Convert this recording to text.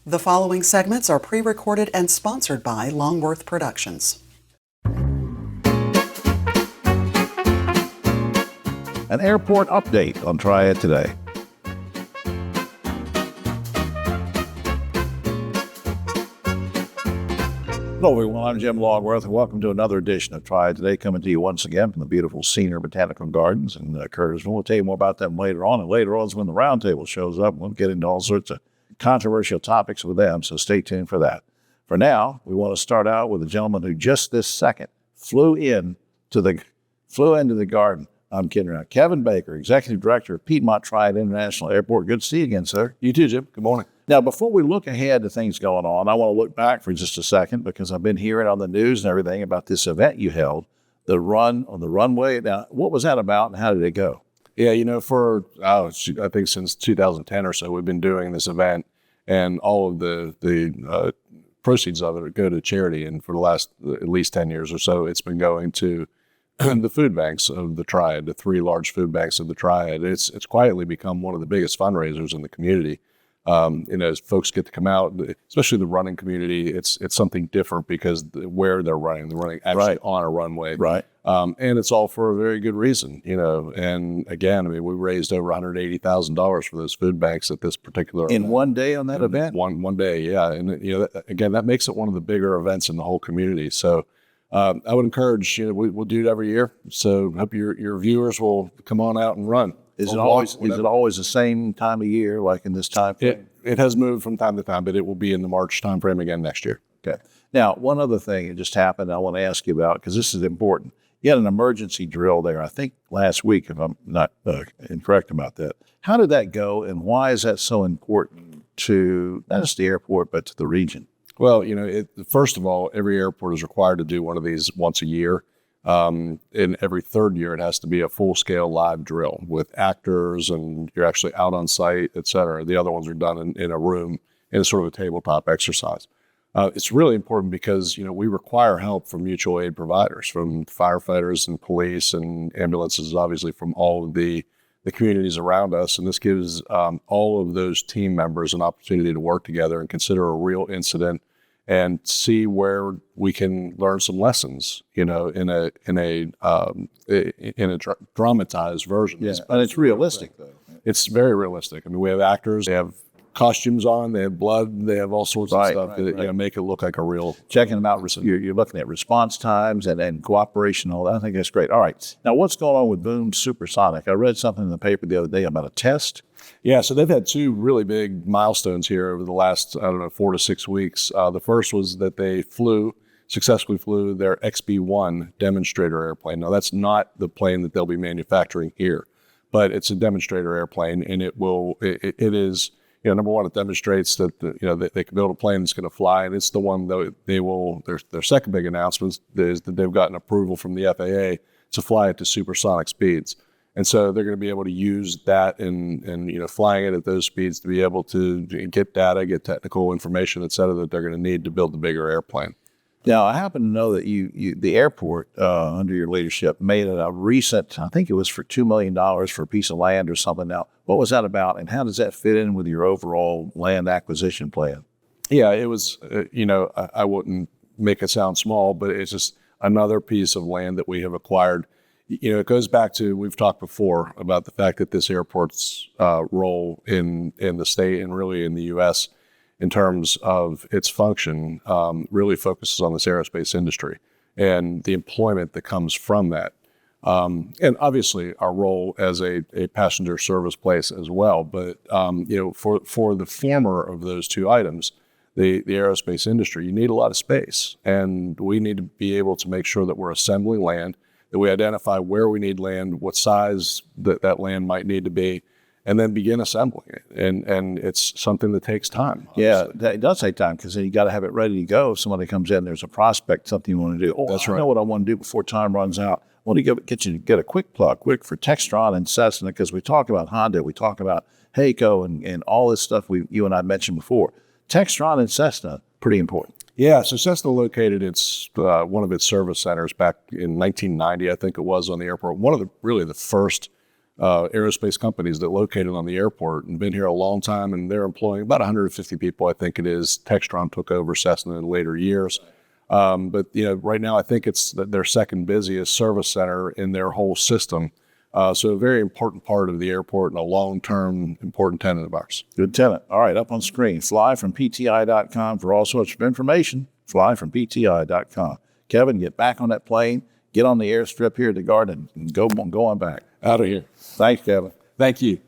The following segments are pre-recorded and sponsored by Longworth Productions. An airport update on Triad Today. Hello everyone, I'm Jim Longworth and welcome to another edition of Triad Today, coming to you once again from the beautiful Senior Botanical Gardens in Curtisville. We'll tell you more about them later on, and later on is when the roundtable shows up. We'll get into all sorts of controversial topics with them, so stay tuned for that. For now, we want to start out with a gentleman who just this second flew into the garden. I'm kidding around. Kevin Baker, Executive Director of Piedmont Triad International Airport. Good to see you again, sir. You too, Jim. Good morning. Now, before we look ahead to things going on, I want to look back for just a second because I've been hearing on the news and everything about this event you held, the run on the runway. Now, what was that about and how did it go? Yeah, I think since 2010 or so, we've been doing this event, and all of the proceeds of it go to charity. And for the last at least 10 years or so, it's been going to the food banks of the Triad, the three large food banks of the Triad. It's quietly become one of the biggest fundraisers in the community. As folks get to come out, especially the running community, it's something different because where they're running actually on a runway. Right. And it's all for a very good reason, And again, we raised over $180,000 for those food banks at this particular In event. one day on that event? One day, yeah. And, again, that makes it one of the bigger events in the whole community. So I would encourage, we'll do it every year. So hope your viewers will come on out and run. Is it always the same time of year, like in this time frame? It has moved from time to time, but it will be in the March time frame again next year. Okay. Now, one other thing that just happened I want to ask you about, because this is important. You had an emergency drill there, I think, last week, if I'm not incorrect about that. How did that go, and why is that so important to not just the airport, but to the region? Well, first of all, every airport is required to do one of these once a year. In every third year, it has to be a full-scale live drill with actors, and you're actually out on site, et cetera. The other ones are done in a room in a sort of a tabletop exercise. It's really important because, we require help from mutual aid providers, from firefighters and police and ambulances, obviously from all of the communities around us. And this gives all of those team members an opportunity to work together and consider a real incident and see where we can learn some lessons, in a dramatized version. Yeah, and it's realistic, though. It's very realistic. We have actors, they have costumes on, they have blood, they have all sorts of stuff that make it look like a real. Checking them out, you're looking at response times and cooperation, all that. I think that's great. All right. Now, what's going on with Boom Supersonic? I read something in the paper the other day about a test. Yeah, so they've had two really big milestones here over the last, 4 to 6 weeks. The first was that they successfully flew their XB-1 demonstrator airplane. Now, that's not the plane that they'll be manufacturing here, but it's a demonstrator airplane, and it is, number one, it demonstrates that they can build a plane that's going to fly, and it's the one that they will. Their second big announcement is that they've gotten approval from the FAA to fly it to supersonic speeds. And so they're going to be able to use that and flying it at those speeds to be able to get data, get technical information, et cetera, that they're going to need to build the bigger airplane. Now, I happen to know that the airport, under your leadership, made a recent, I think it was for $2 million for a piece of land or something. Now, what was that about, and how does that fit in with your overall land acquisition plan? Yeah, it was, I wouldn't make it sound small, but it's just another piece of land that we have acquired. It goes back to, we've talked before about the fact that this airport's role in the state and really in the U.S. in terms of its function really focuses on this aerospace industry and the employment that comes from that. And obviously our role as a passenger service place as well. But, for the former of those two items, the aerospace industry, you need a lot of space. And we need to be able to make sure that we're assembling land, that we identify where we need land, what size that land might need to be, and then begin assembling it. And it's something that takes time. Obviously. Yeah, it does take time because you got to have it ready to go. If somebody comes in, there's a prospect, something you want to do. Oh, that's I right. know what I want to do before time runs out. I want to get you to get a quick plug, for Textron and Cessna, because we talk about Honda, we talk about HAECO and all this stuff you and I mentioned before. Textron and Cessna, pretty important. Yeah, so Cessna located one of its service centers back in 1990, I think it was, on the airport. One of the first aerospace companies that located on the airport and been here a long time, and they're employing about 150 people, I think it is. Textron took over Cessna in later years. But right now I think it's their second busiest service center in their whole system. So a very important part of the airport and a long-term important tenant of ours. Good tenant. All right, up on screen, flyfrompti.com for all sorts of information, flyfrompti.com. Kevin, get back on that plane, get on the airstrip here at the Garden, and go on back. Out of here. Thanks, Kevin. Thank you.